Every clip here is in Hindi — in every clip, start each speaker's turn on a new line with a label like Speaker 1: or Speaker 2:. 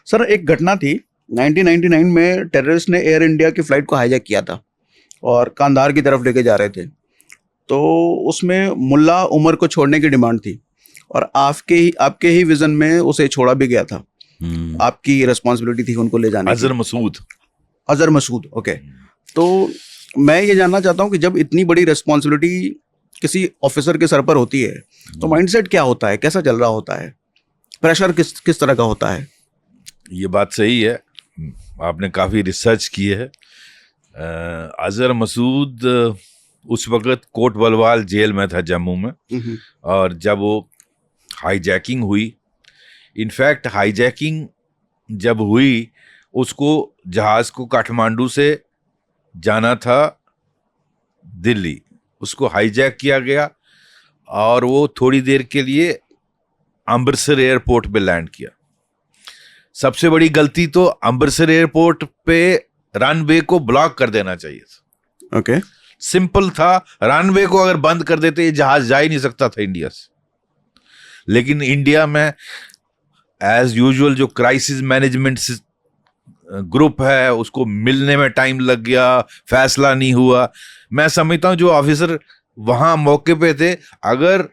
Speaker 1: सर एक घटना थी 1999 में, टेररिस्ट ने एयर इंडिया की फ़्लाइट को हाईजैक किया था और कांधार की तरफ लेके जा रहे थे। तो उसमें मुल्ला उमर को छोड़ने की डिमांड थी और आपके ही विज़न में उसे छोड़ा भी गया था। आपकी रिस्पॉन्सिबिलिटी थी उनको ले जाने की। अजहर मसूद, ओके। तो मैं ये जानना चाहता हूँ कि जब इतनी बड़ी रिस्पॉन्सिबिलिटी किसी ऑफिसर के सर पर होती है तो माइंडसेट क्या होता है, कैसा चल रहा होता है, प्रेशर किस तरह का होता है?
Speaker 2: ये बात सही है, आपने काफ़ी रिसर्च की है। अजहर मसूद उस वक़्त कोट बलवाल जेल में था जम्मू में, और जब वो हाईजैकिंग हुई, इनफैक्ट हाईजैकिंग जब हुई उसको जहाज़ को काठमांडू से जाना था दिल्ली, उसको हाईजैक किया गया और वो थोड़ी देर के लिए अमृतसर एयरपोर्ट पे लैंड किया। सबसे बड़ी गलती तो अमृतसर एयरपोर्ट पे रनवे को ब्लॉक कर देना चाहिए था।
Speaker 1: ओके,
Speaker 2: सिंपल था, रनवे को अगर बंद कर देते ये जहाज जा ही नहीं सकता था इंडिया से। लेकिन इंडिया में एज यूजुअल जो क्राइसिस मैनेजमेंट ग्रुप है उसको मिलने में टाइम लग गया, फैसला नहीं हुआ। मैं समझता हूं जो ऑफिसर वहां मौके पे थे, अगर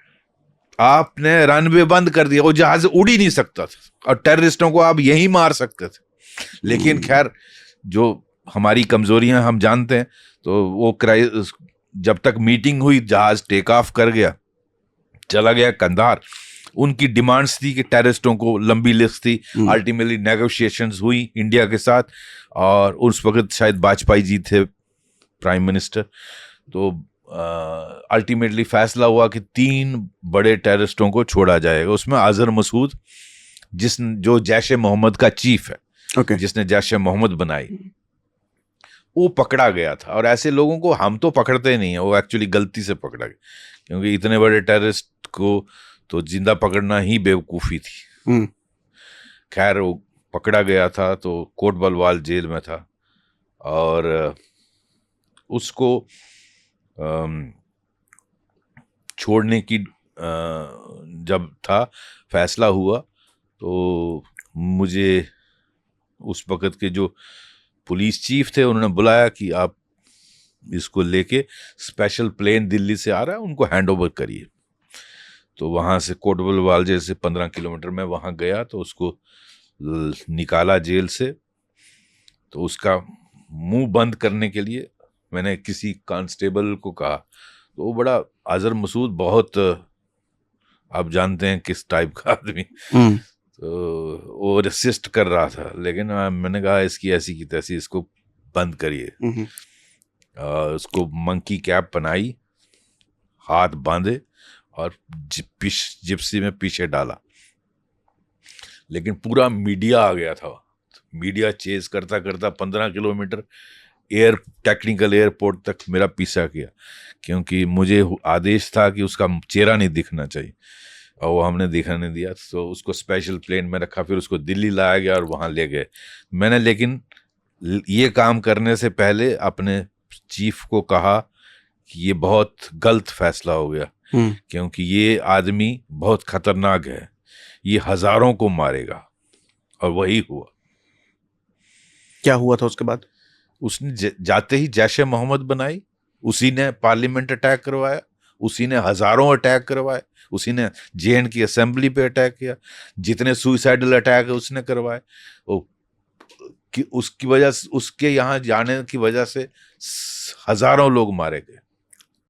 Speaker 2: आपने रनवे बंद कर दिया वो जहाज उड़ ही नहीं सकता था और टेररिस्टों को आप यहीं मार सकते थे। लेकिन खैर, जो हमारी कमजोरियां हम जानते हैं, तो वो जब तक मीटिंग हुई जहाज टेक ऑफ कर गया, चला गया कंधार। उनकी डिमांड्स थी कि टेररिस्टों को, लंबी लिस्ट थी। अल्टीमेटली नेगोशिएशंस हुई इंडिया के साथ, और उस वक्त शायद वाजपेयी जी थे प्राइम मिनिस्टर। तो अल्टीमेटली फैसला हुआ कि 3 बड़े टेररिस्टों को छोड़ा जाएगा। उसमें अजहर मसूद, जो जैश ए मोहम्मद का चीफ है,
Speaker 1: okay.
Speaker 2: जिसने जैश ए मोहम्मद बनाई, वो पकड़ा गया था। और ऐसे लोगों को हम तो पकड़ते नहीं है, वो एक्चुअली गलती से पकड़ा गया, क्योंकि इतने बड़े टेररिस्ट को तो जिंदा पकड़ना ही बेवकूफ़ी थी। खैर, वो पकड़ा गया था तो कोट बलवाल जेल में था, और उसको छोड़ने की जब था फैसला हुआ, तो मुझे उस वक़्त के जो पुलिस चीफ थे उन्होंने बुलाया कि आप इसको लेके, स्पेशल प्लेन दिल्ली से आ रहा है, उनको हैंड ओवर करिए। तो वहाँ से कोट बलवाल जेल से 15 किलोमीटर में वहाँ गया, तो उसको निकाला जेल से। तो उसका मुंह बंद करने के लिए मैंने किसी कांस्टेबल को कहा, तो वो बड़ा, अजहर मसूद बहुत, आप जानते हैं किस टाइप का आदमी, तो वो रेसिस्ट कर रहा था। लेकिन मैंने कहा इसकी ऐसी की तैसी, इसको बंद करिए। उसको मंकी कैप बनाई, हाथ बांधे और जिप्सी में पीछे डाला। लेकिन पूरा मीडिया आ गया था, मीडिया चेज करता करता 15 किलोमीटर टेक्निकल एयरपोर्ट तक मेरा पीछा किया, क्योंकि मुझे आदेश था कि उसका चेहरा नहीं दिखना चाहिए, और वो हमने दिखाने दिया। तो उसको स्पेशल प्लेन में रखा, फिर उसको दिल्ली लाया गया और वहाँ ले गए मैंने। लेकिन ये काम करने से पहले अपने चीफ को कहा कि ये बहुत गलत फैसला हो गया, क्योंकि ये आदमी बहुत खतरनाक है, ये हजारों को मारेगा। और वही हुआ।
Speaker 1: क्या हुआ था उसके बाद?
Speaker 2: उसने जाते ही जैश ए मोहम्मद बनाई, उसी ने पार्लियामेंट अटैक करवाया, उसी ने हजारों अटैक करवाए, उसी ने जेएन की असेंबली पे अटैक किया, जितने सुइसाइडल अटैक है उसने करवाए। उसकी वजह से, उसके यहाँ जाने की वजह से हजारों लोग मारे गए।